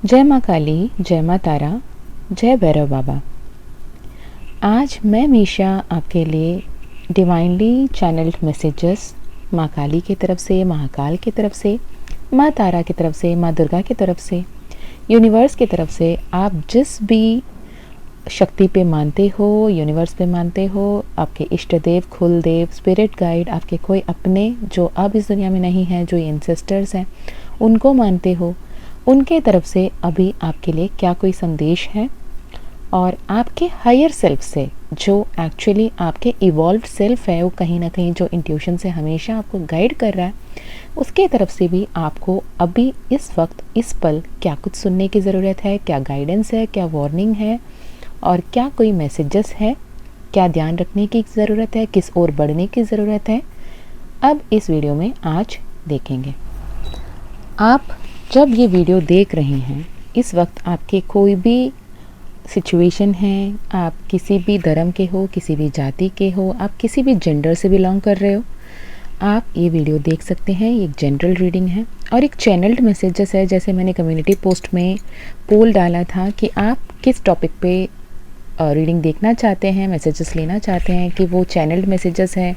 जय माँ काली, जय माँ तारा, जय भैरव बाबा। आज मैं मीशा आपके लिए डिवाइनली चैनल्ड मैसेजेस माँ काली की तरफ से, महाकाल की तरफ से, माँ तारा की तरफ से, माँ दुर्गा की तरफ से, यूनिवर्स की तरफ से, आप जिस भी शक्ति पे मानते हो, यूनिवर्स पे मानते हो, आपके इष्ट देव, कुल देव, स्पिरिट गाइड, आपके कोई अपने जो अब इस दुनिया में नहीं हैं, जो एंसेस्टर्स हैं, उनको मानते हो, उनके तरफ से अभी आपके लिए क्या कोई संदेश है। और आपके हायर सेल्फ से, जो एक्चुअली आपके इवॉल्व्ड सेल्फ है, वो कहीं ना कहीं जो इंट्यूशन से हमेशा आपको गाइड कर रहा है, उसके तरफ से भी आपको अभी इस वक्त इस पल क्या कुछ सुनने की ज़रूरत है, क्या गाइडेंस है, क्या वार्निंग है, और क्या कोई मैसेजेस है, क्या ध्यान रखने की ज़रूरत है, किस ओर बढ़ने की ज़रूरत है, अब इस वीडियो में आज देखेंगे। आप जब ये वीडियो देख रहे हैं, इस वक्त आपके कोई भी सिचुएशन है, आप किसी भी धर्म के हो, किसी भी जाति के हो, आप किसी भी जेंडर से बिलोंग कर रहे हो, आप ये वीडियो देख सकते हैं। ये एक जनरल रीडिंग है और एक चैनल्ड मैसेजेस है। जैसे मैंने कम्युनिटी पोस्ट में पोल डाला था कि आप किस टॉपिक पे रीडिंग देखना चाहते हैं, मैसेजेस लेना चाहते हैं, कि वो चैनल्ड मैसेजेस हैं,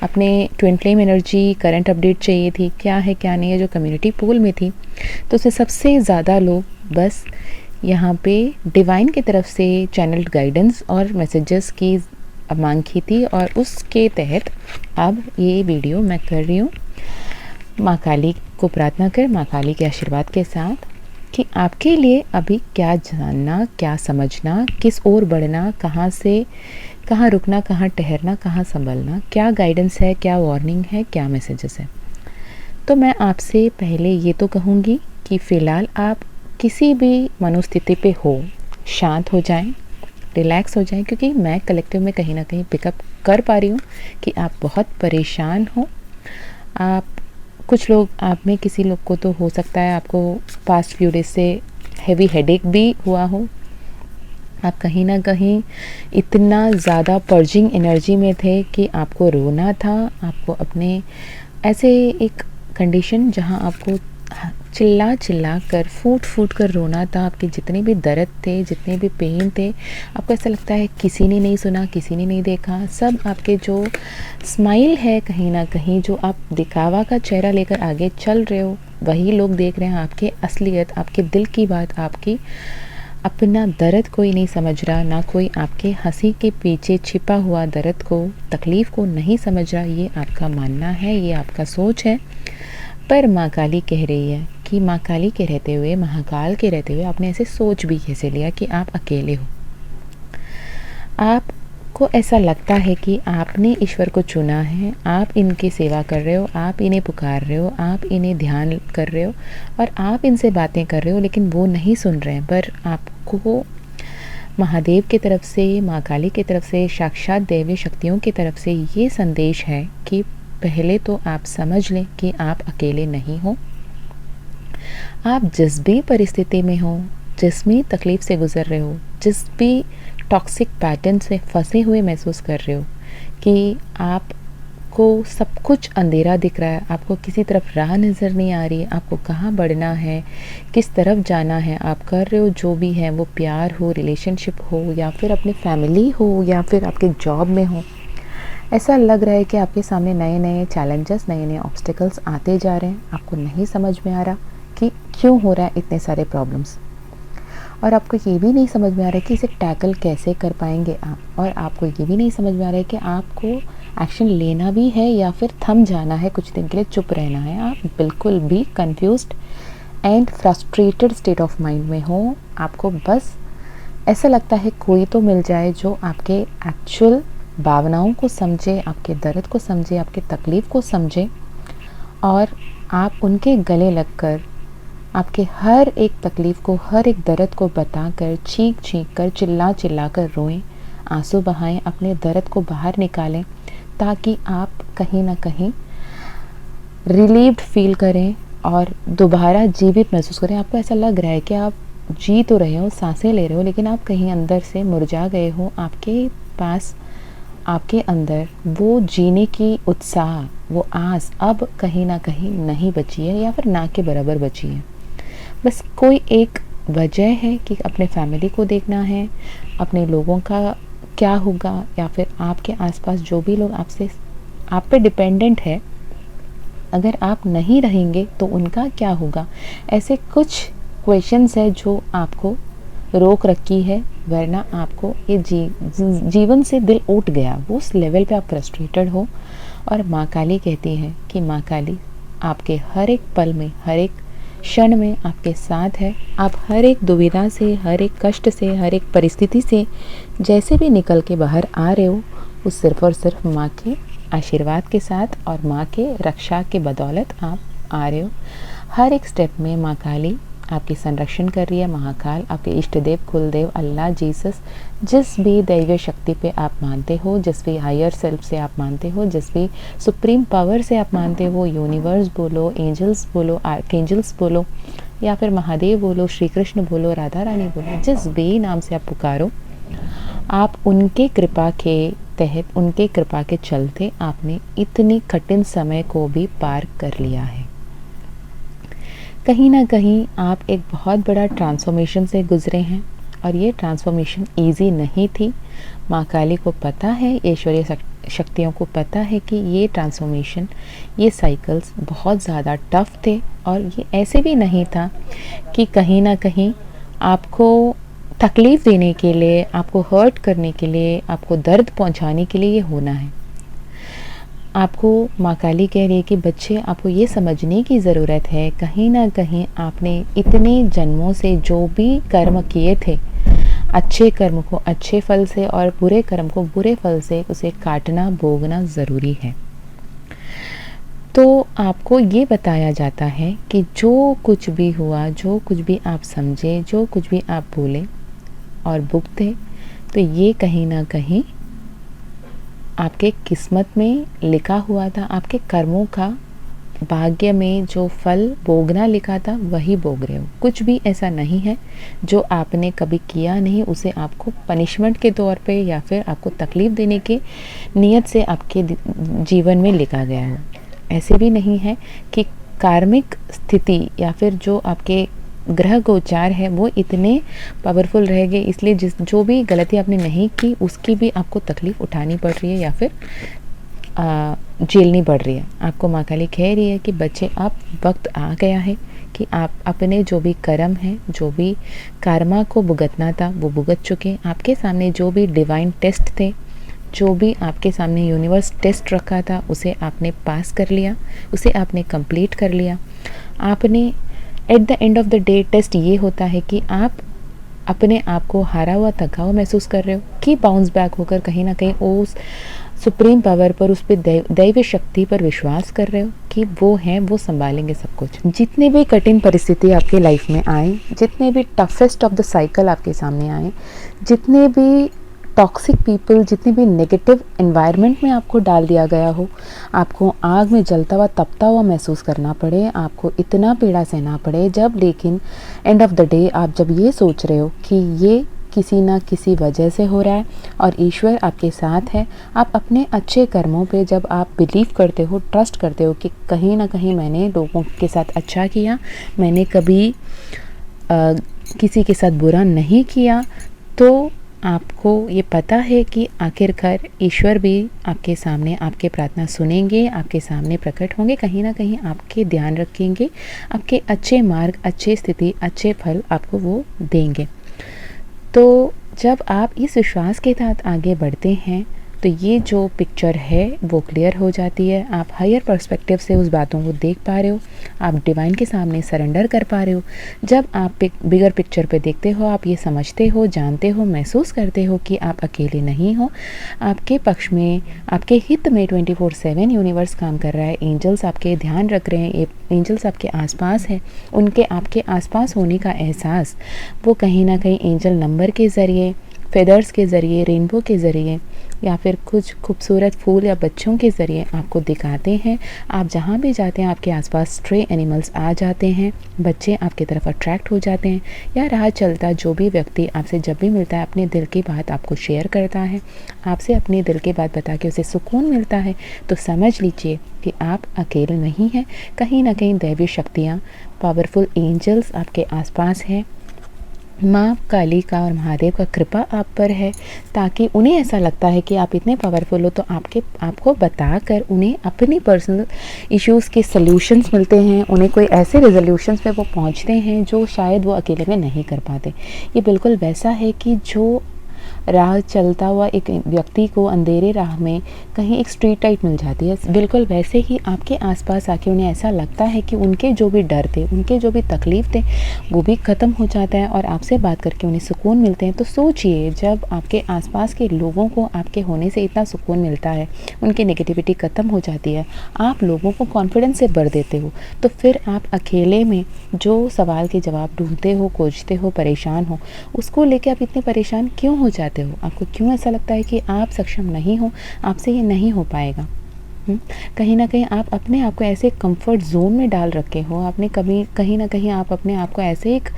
अपने twin flame energy current update चाहिए थी, क्या है क्या नहीं है, जो कम्युनिटी पोल में थी। तो उससे सबसे ज़्यादा लोग बस यहाँ पे डिवाइन की तरफ से चैनल्ड गाइडेंस और मैसेजेस की मांग की थी, और उसके तहत अब ये वीडियो मैं कर रही हूँ माँ काली को प्रार्थना कर, माँ काली के आशीर्वाद के साथ, कि आपके लिए अभी क्या जानना, क्या समझना, किस ओर बढ़ना, कहाँ से कहाँ रुकना, कहाँ ठहरना, कहाँ संभलना, क्या गाइडेंस है, क्या वार्निंग है, क्या मैसेजेस है। तो मैं आपसे पहले ये तो कहूँगी कि फ़िलहाल आप किसी भी मनोस्थिति पे हो, शांत हो जाएं, रिलैक्स हो जाएं, क्योंकि मैं कलेक्टिव में कहीं ना कहीं पिकअप कर पा रही हूँ कि आप बहुत परेशान हो। आप कुछ लोग, आप में किसी लोग को तो हो सकता है आपको पास्ट फ्यू डेज से हैवी हेडेक भी हुआ हो। आप कहीं ना कहीं इतना ज़्यादा पर्जिंग एनर्जी में थे कि आपको रोना था, आपको अपने ऐसे एक कंडीशन जहां आपको चिल्ला चिल्ला कर, फूट फूट कर रोना था। आपके जितने भी दर्द थे, जितने भी पेन थे, आपको ऐसा लगता है किसी ने नहीं सुना, किसी ने नहीं देखा। सब आपके जो स्माइल है, कहीं ना कहीं जो आप दिखावा का चेहरा लेकर आगे चल रहे हो, वही लोग देख रहे हैं आपके असलियत, आपके दिल की बात, आपकी अपना दर्द कोई नहीं समझ रहा, ना कोई आपके हंसी के पीछे छिपा हुआ दर्द को, तकलीफ़ को नहीं समझ रहा। ये आपका मानना है, ये आपका सोच है। पर माँ काली कह रही है कि माँ काली के रहते हुए, महाकाल के रहते हुए आपने ऐसे सोच भी कैसे लिया कि आप अकेले हो। आपको ऐसा लगता है कि आपने ईश्वर को चुना है, आप इनकी सेवा कर रहे हो, आप इन्हें पुकार रहे हो, आप इन्हें ध्यान कर रहे हो और आप इनसे बातें कर रहे हो, लेकिन वो नहीं सुन रहे हैं। पर आपको महादेव की तरफ से, माँ काली की तरफ से, साक्षात दैवीय शक्तियों की तरफ से ये संदेश है कि पहले तो आप समझ लें कि आप अकेले नहीं हो। आप जिस भी परिस्थिति में हो, जिस भी तकलीफ़ से गुज़र रहे हो, जिस भी टॉक्सिक पैटर्न से फंसे हुए महसूस कर रहे हो, कि आपको सब कुछ अंधेरा दिख रहा है, आपको किसी तरफ राह नज़र नहीं आ रही, आपको कहाँ बढ़ना है, किस तरफ जाना है, आप कर रहे हो जो भी है, वो प्यार हो, रिलेशनशिप हो, या फिर अपनी फैमिली हो, या फिर आपके जॉब में हो, ऐसा लग रहा है कि आपके सामने नए नए चैलेंजेस, नए नए ऑब्स्टिकल्स आते जा रहे हैं। आपको नहीं समझ में आ रहा कि क्यों हो रहा है इतने सारे प्रॉब्लम्स, और आपको ये भी नहीं समझ में आ रहा है कि इसे टैकल कैसे कर पाएंगे आप, और आपको ये भी नहीं समझ में आ रहा है कि आपको एक्शन लेना भी है या फिर थम जाना है, कुछ दिन के लिए चुप रहना है। आप बिल्कुल भी confused and frustrated state of mind में हो। आपको बस ऐसा लगता है कोई तो मिल जाए जो आपके एक्चुअल भावनाओं को समझे, आपके दर्द को समझे, आपके तकलीफ़ को समझे, और आप उनके गले लगकर आपके हर एक तकलीफ़ को, हर एक दर्द को बताकर, चीख चीख कर, चिल्ला चिल्ला कर रोएं, आंसू बहाएं, अपने दर्द को बाहर निकालें, ताकि आप कहीं ना कहीं रिलीव्ड फील करें और दोबारा जीवित महसूस करें। आपको ऐसा लग रहा है कि आप जी तो रहे हो, सांसें ले रहे हो, लेकिन आप कहीं अंदर से मुरझा गए हो। आपके पास, आपके अंदर वो जीने की उत्साह, वो आस अब कहीं ना कहीं नहीं बची है, या फिर ना के बराबर बची है। बस कोई एक वजह है कि अपने फैमिली को देखना है, अपने लोगों का क्या होगा, या फिर आपके आसपास जो भी लोग आप पे डिपेंडेंट है, अगर आप नहीं रहेंगे तो उनका क्या होगा। ऐसे कुछ क्वेश्चंस है जो आपको रोक रखी है, वरना आपको ये जीवन से दिल उठ गया, वो उस लेवल पे आप फ्रस्ट्रेटेड हो। और माँ काली कहती है कि माँ काली आपके हर एक पल में, हर एक क्षण में आपके साथ है। आप हर एक दुविधा से, हर एक कष्ट से, हर एक परिस्थिति से जैसे भी निकल के बाहर आ रहे हो, वो सिर्फ और सिर्फ माँ के आशीर्वाद के साथ और माँ के रक्षा के बदौलत आप आ रहे हो। हर एक स्टेप में माँ काली आपकी संरक्षण कर रही है। महाकाल आपके इष्ट देव, कुलदेव, अल्लाह, जीसस, जिस भी दैवीय शक्ति पे आप मानते हो, जिस भी हायर सेल्फ से आप मानते हो, जिस भी सुप्रीम पावर से आप मानते हो, यूनिवर्स बोलो, एंजल्स बोलो, आर्कएंजल्स बोलो, या फिर महादेव बोलो, श्री कृष्ण बोलो, राधा रानी बोलो, जिस भी नाम से आप पुकारो, आप उनके कृपा के तहत, उनके कृपा के चलते आपने इतनी कठिन समय को भी पार कर लिया है। कहीं ना कहीं आप एक बहुत बड़ा ट्रांसफॉर्मेशन से गुजरे हैं, और ये ट्रांसफॉर्मेशन इजी नहीं थी। माँ काली को पता है, ईश्वरीय शक्तियों को पता है कि ये ट्रांसफॉर्मेशन, ये साइकिल्स बहुत ज़्यादा टफ थे, और ये ऐसे भी नहीं था कि कहीं ना कहीं आपको तकलीफ़ देने के लिए, आपको हर्ट करने के लिए, आपको दर्द पहुंचाने के लिए ये होना है। आपको माँ काली कह रही है कि बच्चे, आपको ये समझने की ज़रूरत है, कहीं ना कहीं आपने इतने जन्मों से जो भी कर्म किए थे, अच्छे कर्म को अच्छे फल से और बुरे कर्म को बुरे फल से उसे काटना, भोगना ज़रूरी है। तो आपको ये बताया जाता है कि जो कुछ भी हुआ, जो कुछ भी आप समझे, जो कुछ भी आप बोले और भुगते, तो ये कहीं ना कहीं आपके किस्मत में लिखा हुआ था। आपके कर्मों का भाग्य में जो फल भोगना लिखा था वही भोग रहे हो। कुछ भी ऐसा नहीं है जो आपने कभी किया नहीं, उसे आपको पनिशमेंट के तौर पे या फिर आपको तकलीफ़ देने के नियत से आपके जीवन में लिखा गया हो। ऐसे भी नहीं है कि कार्मिक स्थिति या फिर जो आपके ग्रह गोचार है वो इतने पावरफुल रह गए, इसलिए जो भी गलती आपने नहीं की उसकी भी आपको तकलीफ़ उठानी पड़ रही है या फिर झेलनी पड़ रही है। आपको माँ काली कह रही है कि बच्चे, अब वक्त आ गया है कि आप अपने जो भी कर्म हैं, जो भी कर्मा को भुगतना था वो भुगत चुके। आपके सामने जो भी डिवाइन टेस्ट थे, जो भी आपके सामने यूनिवर्स टेस्ट रखा था, उसे आपने पास कर लिया, उसे आपने कंप्लीट कर लिया। आपने at the end of the day test ये होता है कि आप अपने आप को हारा हुआ, थका हुआ महसूस कर रहे हो कि बाउंस बैक होकर कहीं ना कहीं उस सुप्रीम पावर पर, उस पर दैवीय शक्ति पर विश्वास कर रहे हो कि वो हैं, वो संभालेंगे सब कुछ। जितने भी कठिन परिस्थिति आपके लाइफ में आए, जितने भी टफेस्ट ऑफ द साइकिल आपके सामने आए, जितने भी टॉक्सिक पीपल, जितने भी नेगेटिव एनवायरनमेंट में आपको डाल दिया गया हो, आपको आग में जलता हुआ, तपता हुआ महसूस करना पड़े, आपको इतना पीड़ा सहना पड़े, जब लेकिन एंड ऑफ द डे आप जब ये सोच रहे हो कि ये किसी ना किसी वजह से हो रहा है और ईश्वर आपके साथ है, आप अपने अच्छे कर्मों पे जब आप बिलीव करते हो, ट्रस्ट करते हो कि कहीं ना कहीं मैंने लोगों के साथ अच्छा किया, मैंने कभी किसी के साथ बुरा नहीं किया, तो आपको ये पता है कि आखिरकार ईश्वर भी आपके सामने आपके प्रार्थना सुनेंगे, आपके सामने प्रकट होंगे, कहीं ना कहीं आपके ध्यान रखेंगे, आपके अच्छे मार्ग, अच्छे स्थिति, अच्छे फल आपको वो देंगे। तो जब आप इस विश्वास के साथ आगे बढ़ते हैं तो ये जो पिक्चर है वो क्लियर हो जाती है। आप हायर पर्सपेक्टिव से उस बातों को देख पा रहे हो, आप डिवाइन के सामने सरेंडर कर पा रहे हो। जब आप बिगर पिक्चर पे देखते हो, आप ये समझते हो, जानते हो, महसूस करते हो कि आप अकेले नहीं हो, आपके पक्ष में, आपके हित में 24/7 यूनिवर्स काम कर रहा है। एंजल्स आपके ध्यान रख रहे हैं, एंजल्स आपके आसपास है। उनके आपके आसपास होने का एहसास वो कहीं ना कहीं एंजल नंबर के ज़रिए, फेदर्स के ज़रिए, रेनबो के ज़रिए या फिर कुछ खूबसूरत फूल या बच्चों के ज़रिए आपको दिखाते हैं। आप जहाँ भी जाते हैं आपके आसपास स्ट्रे एनिमल्स आ जाते हैं, बच्चे आपकी तरफ अट्रैक्ट हो जाते हैं, या राह चलता जो भी व्यक्ति आपसे जब भी मिलता है अपने दिल की बात आपको शेयर करता है, आपसे अपने दिल की बात बता के उसे सुकून मिलता है, तो समझ लीजिए कि आप अकेले नहीं हैं। कहीं ना कहीं दैवीय शक्तियाँ, पावरफुल एंजल्स आपके आसपास हैं, माँ काली का और महादेव का कृपा आप पर है, ताकि उन्हें ऐसा लगता है कि आप इतने पावरफुल हो, तो आपको बताकर उन्हें अपनी पर्सनल इश्यूज़ के सॉल्यूशंस मिलते हैं, उन्हें कोई ऐसे रेजोल्यूशंस पे वो पहुँचते हैं जो शायद वो अकेले में नहीं कर पाते। ये बिल्कुल वैसा है कि जो राह चलता हुआ एक व्यक्ति को अंधेरे राह में कहीं एक स्ट्रीट लाइट मिल जाती है, बिल्कुल वैसे ही आपके आसपास आके उन्हें ऐसा लगता है कि उनके जो भी डर थे, उनके जो भी तकलीफ़ थे, वो भी ख़त्म हो जाता है और आपसे बात करके उन्हें सुकून मिलते हैं। तो सोचिए, जब आपके आसपास के लोगों को आपके होने से इतना सुकून मिलता है, उनकी नेगेटिविटी ख़त्म हो जाती है, आप लोगों को कॉन्फिडेंस से भर देते हो, तो फिर आप अकेले में जो सवाल के जवाब ढूंढते हो, खोजते हो, परेशान हो, उसको लेके आप इतने परेशान क्यों हो जाते हो? आपको क्यों ऐसा लगता है कि आप सक्षम नहीं हो, आपसे ये नहीं हो पाएगा? कहीं न कहीं आप अपने आप को ऐसे कंफर्ट ज़ोन में डाल रखे हो, आपने कभी कहीं न कहीं आप अपने आप को ऐसे एक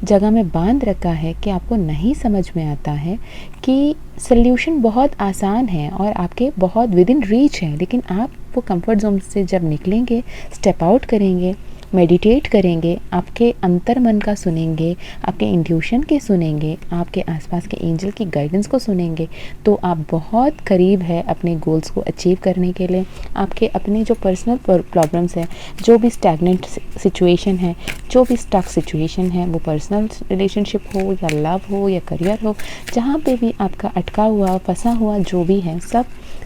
जगह में बांध रखा है कि आपको नहीं समझ में आता है कि सॉल्यूशन बहुत आसान है और आपके बहुत विद इन रीच है, लेकिन आप वो कंफर्ट ज़ोन से जब निकलेंगे, स्टेप आउट करेंगे, मेडिटेट करेंगे, आपके अंतर मन का सुनेंगे, आपके इंट्यूशन के सुनेंगे, आपके आसपास के एंजल की गाइडेंस को सुनेंगे, तो आप बहुत करीब है अपने गोल्स को अचीव करने के लिए। आपके अपने जो पर्सनल प्रॉब्लम्स हैं, जो भी स्टैग्नेंट सिचुएशन है, जो भी स्टक सिचुएशन है, वो पर्सनल रिलेशनशिप हो या लव हो या करियर हो, जहाँ पे भी आपका अटका हुआ, फंसा हुआ जो भी है, सब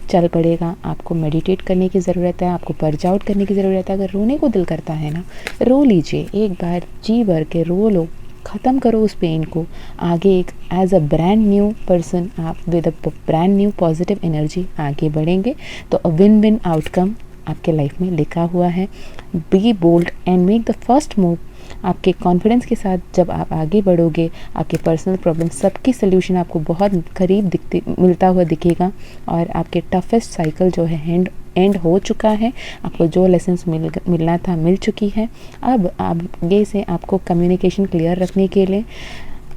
चल पड़ेगा। आपको मेडिटेट करने की ज़रूरत है, आपको पर्ज आउट करने की ज़रूरत है। अगर रोने को दिल करता है ना, रो लीजिए, एक बार जी भर के रो लो, ख़त्म करो उस पेन को। आगे एक as a brand new person आप with a brand new positive energy आगे बढ़ेंगे, तो अ विन विन आउटकम आपके लाइफ में लिखा हुआ है। Be bold and make the first move. आपके कॉन्फिडेंस के साथ जब आप आगे बढ़ोगे, आपके पर्सनल प्रॉब्लम सबकी सल्यूशन आपको बहुत करीब मिलता हुआ दिखेगा और आपके टफेस्ट साइकिल जो है एंड हो चुका है। आपको जो लेसन्स मिलना था मिल चुकी है। अब आगे से आपको कम्युनिकेशन क्लियर रखने के लिए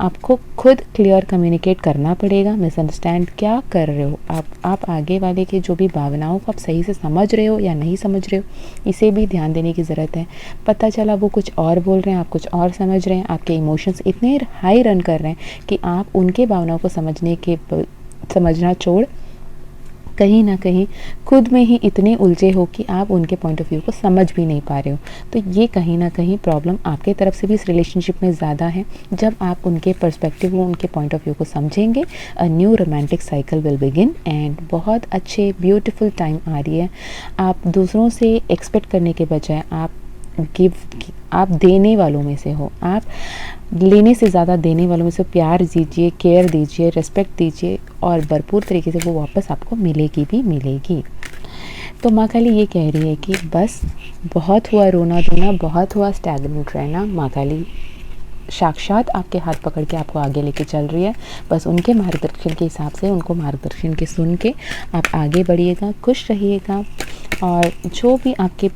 आपको खुद क्लियर कम्युनिकेट करना पड़ेगा। मिसअंडरस्टैंड क्या कर रहे हो आप आगे वाले के जो भी भावनाओं को आप सही से समझ रहे हो या नहीं समझ रहे हो, इसे भी ध्यान देने की ज़रूरत है। पता चला वो कुछ और बोल रहे हैं, आप कुछ और समझ रहे हैं, आपके इमोशंस इतने हाई रन कर रहे हैं कि आप उनके भावनाओं को समझना छोड़ कहीं ना कहीं खुद में ही इतने उलझे हो कि आप उनके पॉइंट ऑफ व्यू को समझ भी नहीं पा रहे हो। तो ये कहीं ना कहीं प्रॉब्लम आपके तरफ से भी इस रिलेशनशिप में ज़्यादा है। जब आप उनके पर्सपेक्टिव को, उनके पॉइंट ऑफ व्यू को समझेंगे, a new romantic cycle will begin and बहुत अच्छे ब्यूटीफुल टाइम आ रही है। आप दूसरों से एक्सपेक्ट करने के बजाय आप देने वालों में से हो। आप लेने से ज़्यादा देने वालों में से प्यार दीजिए, केयर दीजिए, रिस्पेक्ट दीजिए और भरपूर तरीके से वो वापस आपको मिलेगी भी मिलेगी। तो माँ काली ये कह रही है कि बस बहुत हुआ रोना धोना, बहुत हुआ स्टैग्नेंट रहना। माँ काली साक्षात आपके हाथ पकड़ के आपको आगे लेके चल रही है। बस उनके मार्गदर्शन के हिसाब से, उनको मार्गदर्शन के सुन के आप आगे बढ़िएगा, खुश रहिएगा। और जो भी आपके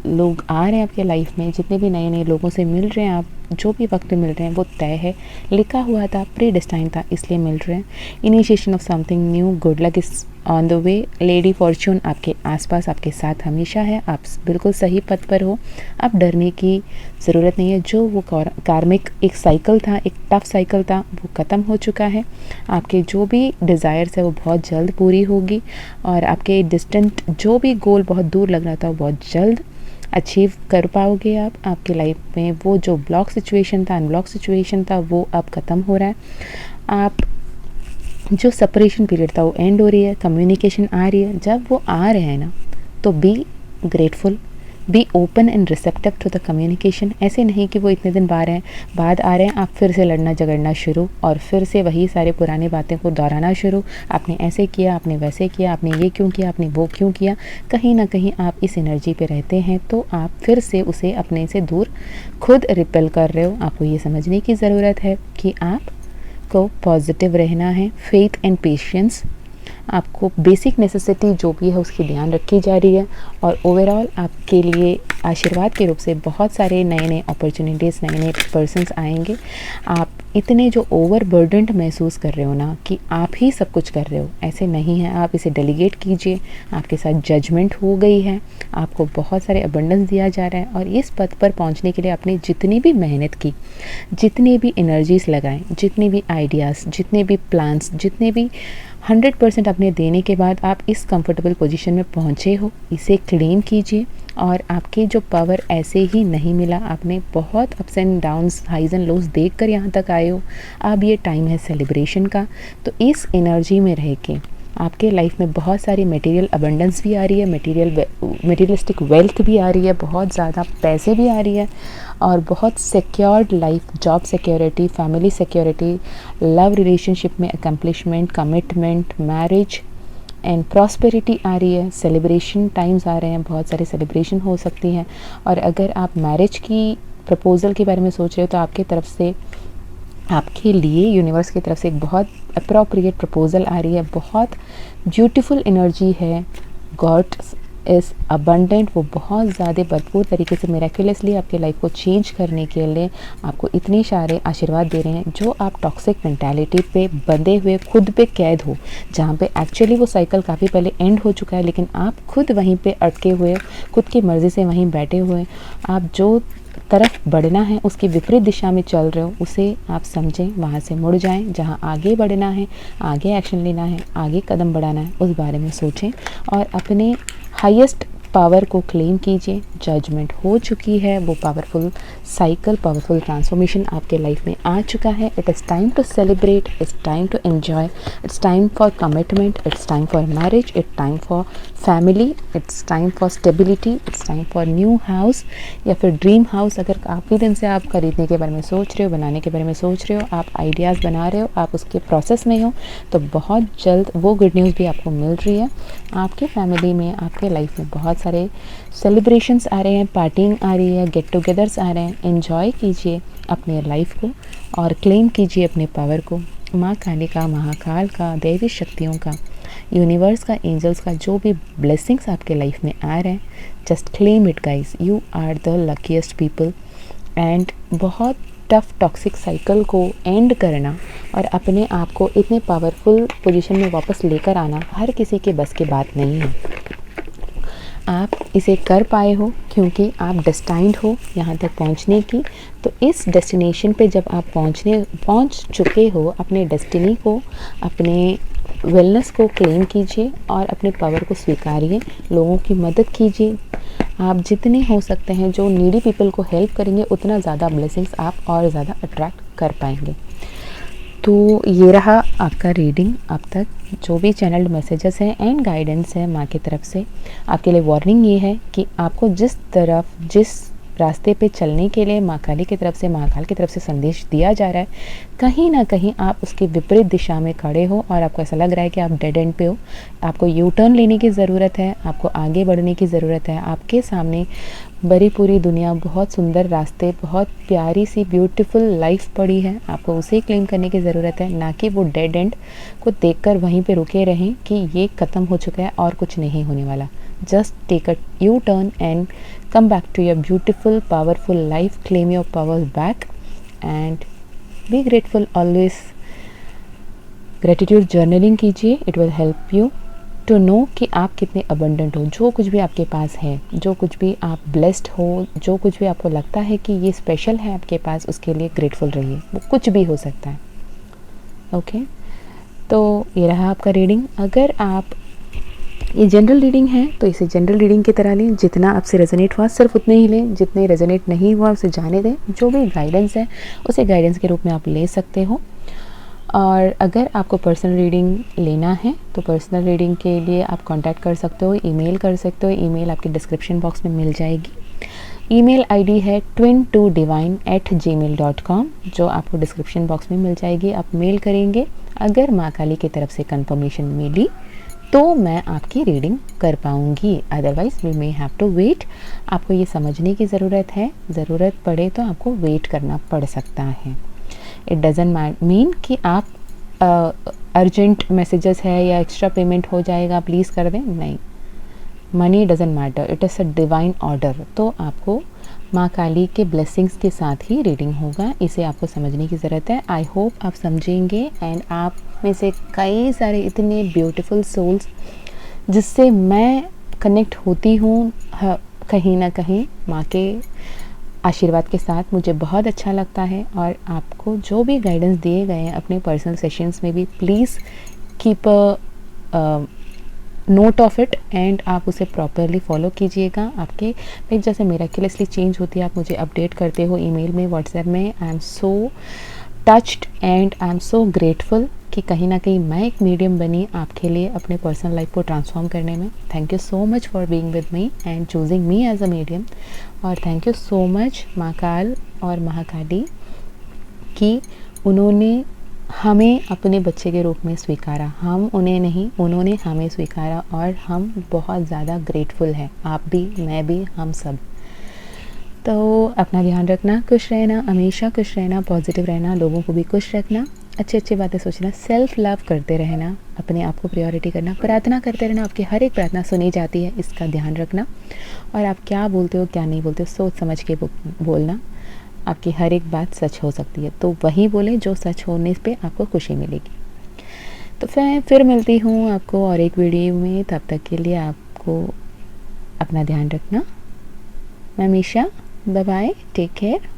लोग आ रहे हैं आपके लाइफ में, जितने भी नए नए लोगों से मिल रहे हैं आप, जो भी वक्त मिल रहे हैं वो तय है, लिखा हुआ था, प्री डिस्टाइन था, इसलिए मिल रहे हैं। Initiation of something new, good luck is on the way. Lady Fortune आपके आसपास, आपके साथ हमेशा है। आप बिल्कुल सही पथ पर हो, अब डरने की ज़रूरत नहीं है। जो वो कार्मिक एक साइकिल था, एक टफ साइकिल था, वो ख़त्म हो चुका है। आपके जो भी डिज़ायर्स है वो बहुत जल्द पूरी होगी और आपके डिस्टेंट जो भी गोल बहुत दूर लग रहा था वो बहुत जल्द अचीव कर पाओगे आप। आपके लाइफ में वो जो ब्लॉक सिचुएशन था, अनब्लॉक सिचुएशन था, वो अब ख़त्म हो रहा है। आप जो सेपरेशन पीरियड था वो एंड हो रही है, कम्युनिकेशन आ रही है। जब वो आ रहे हैं ना, तो be grateful, be open and receptive to the communication. ऐसे नहीं कि वो इतने दिन बाद आ रहे हैं, आप फिर से लड़ना झगड़ना शुरू और फिर से वही सारे पुरानी बातें को दोहराना शुरू। आपने ऐसे किया, आपने वैसे किया, आपने ये क्यों किया, आपने वो क्यों किया। कहीं ना कहीं आप इस एनर्जी पे रहते हैं, तो आप फिर से उसे अपने से दूर खुद रिपेल कर रहे हो। आपको ये समझने की ज़रूरत है कि आप को पॉजिटिव रहना है, फेथ एंड पेशेंस। आपको बेसिक नेसेसिटी जो भी है उसकी ध्यान रखी जा रही है, और ओवरऑल आपके लिए आशीर्वाद के रूप से बहुत सारे नए नए अपॉर्चुनिटीज़, नए नए पर्सन्स आएंगे। आप इतने जो ओवरबर्डन्ड महसूस कर रहे हो ना कि आप ही सब कुछ कर रहे हो, ऐसे नहीं है। आप इसे डेलीगेट कीजिए। आपके साथ जजमेंट हो गई है, आपको बहुत सारे अबंडेंस दिया जा रहा है, और इस पद पर पहुंचने के लिए आपने जितनी भी मेहनत की, जितनी भी एनर्जीज लगाएं, जितने भी आइडियाज़, जितने भी प्लान्स, जितने भी 100% अपने देने के बाद आप इस कंफर्टेबल पोजीशन में पहुँचे हो, इसे क्लेम कीजिए। और आपके जो पावर ऐसे ही नहीं मिला, आपने बहुत ups and downs, highs and lows देख कर यहाँ तक आए हो। अब ये टाइम है सेलिब्रेशन का। तो इस एनर्जी में रह के आपके लाइफ में बहुत सारी मटेरियल अबंडेंस भी आ रही है, मटेरियलिस्टिक वेल्थ भी आ रही है, बहुत ज़्यादा पैसे भी आ रही है, और बहुत secured life, job security, family security, love relationship में accomplishment, commitment, marriage and prosperity आ रही है। सेलिब्रेशन टाइम्स आ रहे हैं, बहुत सारे सेलिब्रेशन हो सकती हैं। और अगर आप मैरिज की प्रपोज़ल के बारे में सोच रहे हो तो आपके तरफ से, आपके लिए यूनिवर्स की तरफ से एक बहुत अप्रोप्रिएट प्रपोज़ल आ रही है। बहुत ब्यूटीफुल एनर्जी है। गॉड इज़ अबंडेंट, वो बहुत ज़्यादा भरपूर तरीके से मिरेक्युलसली आपके लाइफ को चेंज करने के लिए आपको इतने सारे आशीर्वाद दे रहे हैं। जो आप टॉक्सिक मेंटालिटी पे बंधे हुए, खुद पे कैद हो, जहाँ पे एक्चुअली वो साइकिल काफ़ी पहले एंड हो चुका है, लेकिन आप खुद वहीं पे अटके हुए, खुद की मर्ज़ी से वहीं बैठे हुए, आप जो तरफ बढ़ना है उसकी विपरीत दिशा में चल रहे हो, उसे आप समझें, वहाँ से मुड़ जाएं। जहाँ आगे बढ़ना है, आगे एक्शन लेना है, आगे कदम बढ़ाना है, उस बारे में सोचें और अपने हाईएस्ट पावर को क्लेम कीजिए। जजमेंट हो चुकी है, वो पावरफुल साइकिल, पावरफुल ट्रांसफॉर्मेशन आपके लाइफ में आ चुका है। It is time to celebrate, it's time to enjoy, it's time for commitment, it's time for marriage, it's time for family, it's time for stability, it's time for new house या फिर dream house. अगर काफ़ी दिन से आप खरीदने के बारे में सोच रहे हो, बनाने के बारे में सोच रहे हो, आप आइडियाज़ बना रहे हो, आप उसके प्रोसेस में हो, तो बहुत जल्द वो गुड न्यूज़ भी आपको मिल रही है। आपके फैमिली में, आपके लाइफ में बहुत सारे सेलिब्रेशंस आ रहे हैं, पार्टिंग आ रही है, गेट टुगेदर्स आ रहे हैं। एंजॉय कीजिए अपने लाइफ को और क्लेम कीजिए अपने पावर को। माँ काली का, महाकाल का, दैवी शक्तियों का, यूनिवर्स का, एंजल्स का, जो भी ब्लेसिंग्स आपके लाइफ में आ रहे हैं, just claim it guys. You are the luckiest people. And बहुत टफ टॉक्सिक साइकिल को एंड करना और अपने आप को इतने पावरफुल पोजीशन में वापस लेकर आना हर किसी के बस की बात नहीं है। आप इसे कर पाए हो क्योंकि आप डेस्टाइंड हो यहाँ तक पहुँचने की। तो इस डेस्टिनेशन पे जब आप पहुँच चुके हो, अपने डेस्टिनी को, अपने वेलनेस को क्लेम कीजिए और अपने पावर को स्वीकारिए। लोगों की मदद कीजिए। आप जितने हो सकते हैं जो नीडी पीपल को हेल्प करेंगे, उतना ज़्यादा ब्लेसिंग्स आप और ज़्यादा अट्रैक्ट कर पाएंगे। तो ये रहा आपका रीडिंग अब तक। जो भी चैनल्ड मैसेजेस हैं एंड गाइडेंस है माँ की तरफ से, आपके लिए वार्निंग ये है कि आपको जिस रास्ते पे चलने के लिए माँ काली की तरफ से, महाकाल की तरफ से संदेश दिया जा रहा है, कहीं ना कहीं आप उसके विपरीत दिशा में खड़े हो और आपको ऐसा लग रहा है कि आप डेड एंड पे हो। आपको यू टर्न लेने की ज़रूरत है, आपको आगे बढ़ने की ज़रूरत है। आपके सामने बड़ी पूरी दुनिया, बहुत सुंदर रास्ते, बहुत प्यारी सी ब्यूटीफुल लाइफ पड़ी है। आपको उसे क्लेम करने की ज़रूरत है, ना कि वो डेड एंड को देखकर वहीं पे रुके रहें कि ये ख़त्म हो चुका है और कुछ नहीं होने वाला। Just take a U-turn and come back to your beautiful, powerful life. Claim your powers back and be grateful always. Gratitude journaling कीजिए. It will help you to know कि आप कितने abundant हो। जो कुछ भी आपके पास है, जो कुछ भी आप blessed हो, जो कुछ भी आपको लगता है कि ये स्पेशल है आपके पास, उसके लिए grateful रहिए। वो कुछ भी हो सकता है। ओके, तो ये रहा आपका रीडिंग। अगर आप, ये जनरल रीडिंग है तो इसे जनरल रीडिंग की तरह लें। जितना आपसे रेजोनेट हुआ सिर्फ उतने ही लें, जितने रेजोनेट नहीं हुआ उसे जाने दें। जो भी गाइडेंस है उसे गाइडेंस के रूप में आप ले सकते हो। और अगर आपको पर्सनल रीडिंग लेना है तो पर्सनल रीडिंग के लिए आप कांटेक्ट कर सकते हो, ईमेल कर सकते हो। ईमेल आपके डिस्क्रिप्शन बॉक्स में मिल जाएगी। ईमेल आईडी है twin2divine@gmail.com, जो आपको डिस्क्रिप्शन बॉक्स में मिल जाएगी। आप मेल करेंगे। अगर माँ काली की तरफ से कंफर्मेशन मिली तो मैं आपकी रीडिंग कर पाऊँगी, otherwise we may have to wait. आपको ये समझने की ज़रूरत है, ज़रूरत पड़े तो आपको वेट करना पड़ सकता है। इट डज़न्ट मीन कि आप अर्जेंट मैसेजेस है या एक्स्ट्रा पेमेंट हो जाएगा प्लीज़ कर दें, नहीं, money doesn't matter, it is a divine order. तो आपको माँ काली के ब्लेसिंग्स के साथ ही रीडिंग होगा, इसे आपको समझने की ज़रूरत है। आई होप आप समझेंगे एंड आप में से कई सारे इतने ब्यूटीफुल सोल्स जिससे मैं कनेक्ट होती हूँ कहीं ना कहीं माँ के आशीर्वाद के साथ, मुझे बहुत अच्छा लगता है। और आपको जो भी गाइडेंस दिए गए हैं अपने पर्सनल सेशंस में भी please keep a note of it and आप उसे प्रॉपरली फॉलो कीजिएगा। आपके लाइक जैसे मिरेकलसली चेंज होती है, आप मुझे अपडेट करते हो ईमेल में, व्हाट्सएप में। I am so touched and I am so grateful कि कहीं ना कहीं मैं एक मीडियम बनी आपके लिए अपने पर्सनल लाइफ को ट्रांसफॉर्म करने में। Thank you so much for being with me and choosing me as a medium. और थैंक यू सो मच माँ काल और महाकाली कि उन्होंने हमें अपने बच्चे के रूप में स्वीकारा। हम उन्हें नहीं, उन्होंने हमें स्वीकारा और हम बहुत ज़्यादा ग्रेटफुल हैं। आप भी, मैं भी, हम सब। तो अपना ध्यान रखना, खुश रहना, हमेशा खुश रहना, पॉजिटिव रहना, लोगों को भी खुश रखना, अच्छी अच्छी बातें सोचना, सेल्फ लव करते रहना, अपने आप को प्रायोरिटी करना, प्रार्थना करते रहना। आपकी हर एक प्रार्थना सुनी जाती है, इसका ध्यान रखना। और आप क्या बोलते हो क्या नहीं बोलते हो सोच समझ के बोलना। आपकी हर एक बात सच हो सकती है, तो वही बोले जो सच होने पे आपको खुशी मिलेगी। तो फिर मिलती हूँ आपको और एक वीडियो में। तब तक के लिए आपको अपना ध्यान रखना। मैं Misha, bye bye, take care.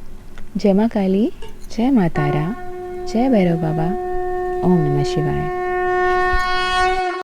जय माँ काली, जय माँ तारा, जय भैरव बाबा, ओम नमः शिवाय।